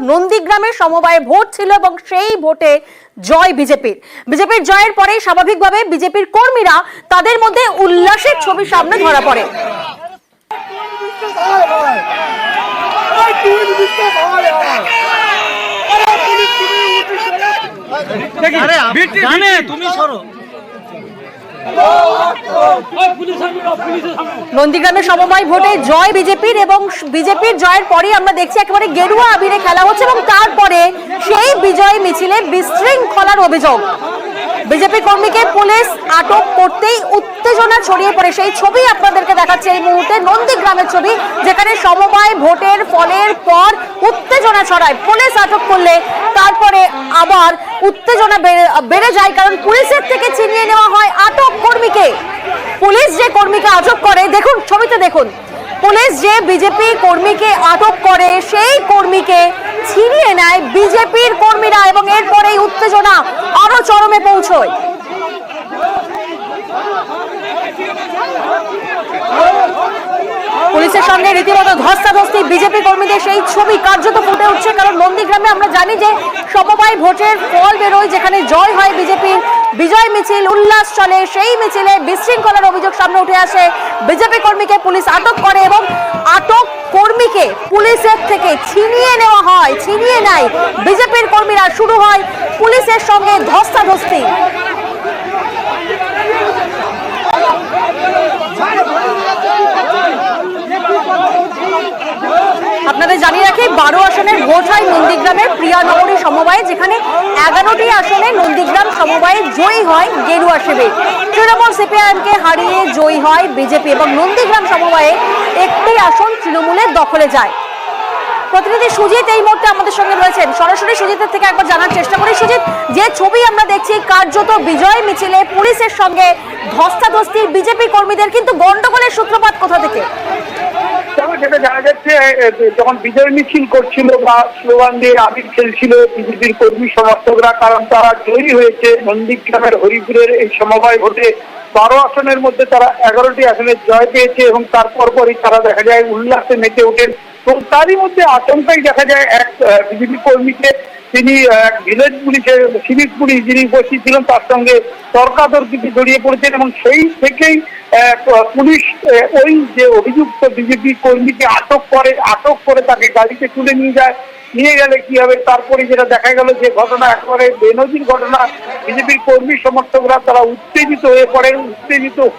নন্দীগ্রামের সমবায় ভোট ছিল এবং সেই ভোটে জয় বিজেপির জয়ের পরে স্বাভাবিকভাবে বিজেপির কর্মীরা তাদের মধ্যে উল্লাসের ছবি সামনে ধরা পড়ে। নন্দীগ্রামের সমবায় ভোটে জয় বিজেপির এবং বিজেপির জয়ের পরে আমরা দেখছি একেবারে গেরুয়া আবিরে খেলা হচ্ছে এবং তারপরে সেই বিজয় মিছিলে বিশৃঙ্খলার অভিযোগ। বিজেপি কর্মীকে পুলিশ আটক করতেই উত্তেজনা ছড়িয়ে পড়ে। সেই ছবি আপনাদেরকে দেখাচ্ছে এই মুহূর্তে, নন্দীগ্রামের ছবি, যেখানে সমবায় ভোটের ফলের পর উত্তেজনা ছড়ায়। পুলিশ আটক করলে তারপরে আবার উত্তেজনা বেড়ে যায়, কারণ পুলিশের থেকে ছিনিয়ে নেওয়া হয় আটক কর্মীকে। পুলিশ যে কর্মীকে আটক করে, দেখুন ছবিতে দেখুন, পুলিশ যে বিজেপি কর্মীকে আটক করে সেই কর্মীকে ছিনিয়ে নেয় বিজেপির কর্মীরা এবং এরপরেই উত্তেজনা আরো চরমে পৌঁছয়। পুলিশের সঙ্গে রীতিমতো ধস্তাধস্তি বিজেপি কর্মীদের সেই ছবি কার্যত ফুটে উঠছে। কারণ নন্দীগ্রামে আমরা জানি যে সমবায় ভোটের ফল বেরোয়, যেখানে জয় হয় বিজেপির, বিজয় মিছিল উল্লাস চলে, সেই মিছিলে বিশৃঙ্খলার অভিযোগ সামনে উঠে আসে। বিজেপি কর্মীকে পুলিশ আটক করে এবং আটক কর্মীকে পুলিশের থেকে ছিনিয়ে নেওয়া হয়, ছিনিয়ে নেয় বিজেপির কর্মীরা। শুরু হয় পুলিশের সঙ্গে ধস্তাধস্তি। আপনাদের জানিয়ে রাখি 12 আসনের ভোট হয় নন্দীগ্রামের প্রিয়ানগরী সমবায়ে, যেখানে 11টি আসনে নন্দীগ্রাম সমবায়ে জয়ী হয় গেরুয়া শিবির। তৃণমূল সিপিআইএমকে হারিয়ে জয়ী হয় বিজেপি এবং নন্দীগ্রাম সমবায়ে একটি আসন তৃণমূলের দখলে যায়। প্রতিনিধি সুজিত এই মুহূর্তে আমাদের সঙ্গে রয়েছেন, সরাসরি সুজিতের থেকে একবার জানার চেষ্টা করি। সুজিত, যে ছবি আমরা দেখছি কার্যত বিজয় মিছিলে পুলিশের সঙ্গে ধস্তাধস্তি বিজেপি কর্মীদের, কিন্তু গন্ডগোলের সূত্রপাত কোথা থেকে? যেটা জানা যাচ্ছে, যখন বিজয় মিছিল করছিল বা স্লোগান দিয়ে আবির খেলছিল বিজেপির কর্মী সমর্থকরা, কারণ তারা জয়ী হয়েছে নন্দীগ্রামের হরিপুরের এই সমবায় ভোটে 12 আসনের মধ্যে তারা 11টি আসনে জয় পেয়েছে এবং তারপর পরই তারা দেখা যায় উল্লাসে মেতে ওঠেন। এবং তারই মধ্যে আচমকাই দেখা যায় এক বিজেপি কর্মীকে, তিনি ভিলেজ পুলিশের সিভিক পুলিশ যিনি উপস্থিত ছিলেন তার সঙ্গে তর্কাতর্কিতে জড়িয়ে পড়েছেন এবং সেই থেকেই পুলিশ ওই যে অভিযুক্ত বিজেপি কর্মীকে আটক করে তাকে গাড়িতে তুলে নিয়ে গেলে কি হবে, তারপরে যেটা দেখা গেল যে ঘটনা একেবারে বেনজির ঘটনা। বিজেপির কর্মী সমর্থকরা তারা উত্তেজিত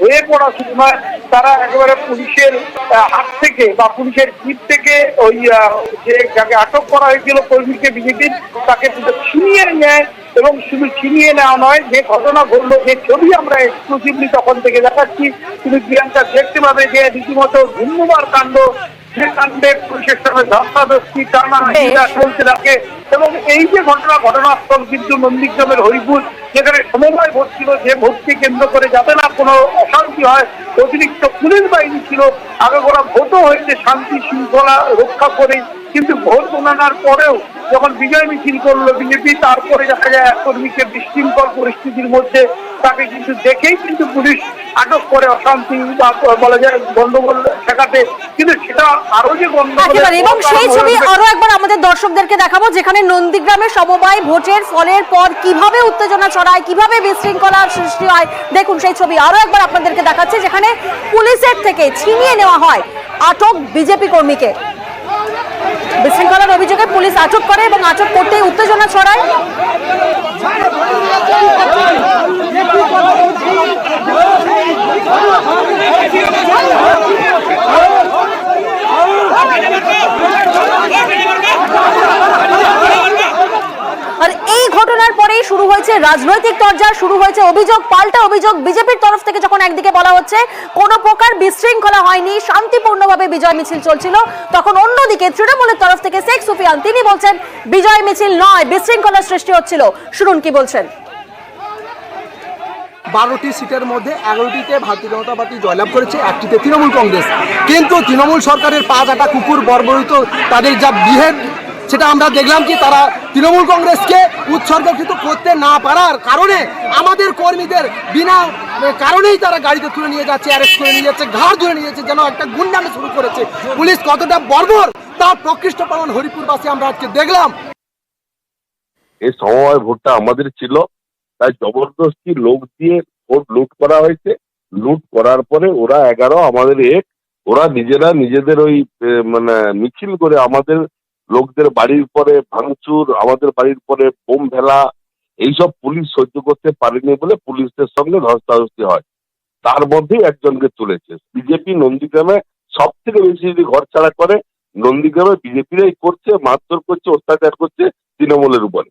হয়ে পড়া শুধু নয়, তারা একেবারে পুলিশের হাত থেকে বা পুলিশের জিপ থেকে ওই যে যাকে আটক করা হয়েছিল কর্মীকে বিজেপির, তাকে ছিনিয়ে নেয়। এবং শুধু ছিনিয়ে নেওয়া নয়, যে ঘটনা ঘটলো, যে ছবি আমরা এক্সক্লুসিভলি তখন থেকে দেখাচ্ছি, তুমি প্রিয়াঙ্কা দেখতে পাবে যে রীতিমতো ধন্যবাদ কাণ্ড, যে কাণ্ডে পুলিশের সঙ্গে ধস্তাধস্তি টানা চলতে থাকে। এবং এই যে ঘটনাস্থল কিন্তু নন্দীগ্রামের হরিপুর, যেখানে সমবায় ভোট ছিল, যে ভোটকে কেন্দ্র করে যাতে না কোনো অশান্তি হয় অতিরিক্ত পুলিশ বাহিনী ছিল। আগাগোড়া ভোটও হয়েছে শান্তি শৃঙ্খলা রক্ষা করে, কিন্তু ভোট গণনার পরেও যখন বিজয় মিছিল করলো বিজেপি, তারপরে দেখা যায় এক কর্মীকে বিশৃঙ্খল পরিস্থিতির মধ্যে তাকে কিন্তু দেখেই কিন্তু পুলিশ আটক করে অশান্তি বা বলা যায় গন্ডগোল ঠেকাতে। কিন্তু সেটা আরো যে গন্ডগোল, এবং সেই ছবি আরো একবার আমাদের দর্শকদেরকে দেখাবো, যেখানে নন্দীগ্রামের সমবায় ভোটের ফলের পর কিভাবে উত্তেজনা ছড়ায়, কিভাবে বিশৃঙ্খলার সৃষ্টি হয়। দেখুন সেই ছবি আরো একবার আপনাদেরকে দেখাচ্ছে, যেখানে পুলিশের থেকে ছিনিয়ে নেওয়া হয় আটক বিজেপি কর্মীকে। বিশৃঙ্খলার অভিযোগে পুলিশ আটক করে এবং আটক করতেই উত্তেজনা ছড়ায়। আর এই ঘটনার পরেই শুরু হয়েছে রাজনৈতিক তরজা, শুরু হয়েছে অভিযোগ পাল্টা অভিযোগ। বিজেপির তরফ থেকে যখন একদিকে বলা হচ্ছে কোনো প্রকার বিশৃঙ্খলা হয়নি, শান্তিপূর্ণভাবে বিজয় মিছিল চলছিল, তখন অন্যদিকে তৃণমূলের তরফ থেকে শেখ সুফিয়ান তিনি বলছেন বিজয় মিছিল নয়, বিশৃঙ্খলার সৃষ্টি হচ্ছিল। শুনুন কি বলছেন। 12টি সিটের মধ্যে 11টিতে ভারতীয় জনতা পার্টি জয়লাভ করেছে, একটিতে তৃণমূল কংগ্রেস। কিন্তু তৃণমূল সরকারের পা কাটা কুকুর বর্বরিত তাদের যা বিহেভ, সেটা আমরা দেখলাম কি তারা তৃণমূল কংগ্রেসকে উৎসর্গকৃত করতে না পারার কারণে আমাদের কর্মীদের বিনা কারণেই তারা গাড়িতে তুলে নিয়ে যাচ্ছে, অ্যারেস্ট করে নিয়ে যাচ্ছে, ঘাড় ধরে নিয়ে যাচ্ছে, যেন একটা গুন্ডামি শুরু করেছে। পুলিশ কতটা বর্বর তার প্রকৃষ্ট প্রমাণ হরিপুরবাসী আমরা আজকে দেখলাম। এই সমবায় ভোটটা আমাদের ছিল, তাই জবরদস্তি লোক দিয়ে ভোট লুট করা হয়েছে। লুট করার পরে ওরা 11 আমাদের ওরা নিজেরা নিজেদের ওই মানে মিছিল করে আমাদের লোকদের বাড়ির পরে ভাঙচুর, আমাদের বাড়ির পরে বোম ফেলা, এইসব পুলিশ সহ্য করতে পারেনি বলে পুলিশের সঙ্গে ধস্তাধস্তি হয়। তার মধ্যেই একজনকে তুলেছে বিজেপি। নন্দীগ্রামে সব থেকে বেশি যদি ঘর ছাড়া করে নন্দীগ্রামে বিজেপিরাই করছে, মারধর করছে, অত্যাচার করছে তৃণমূলের উপরে।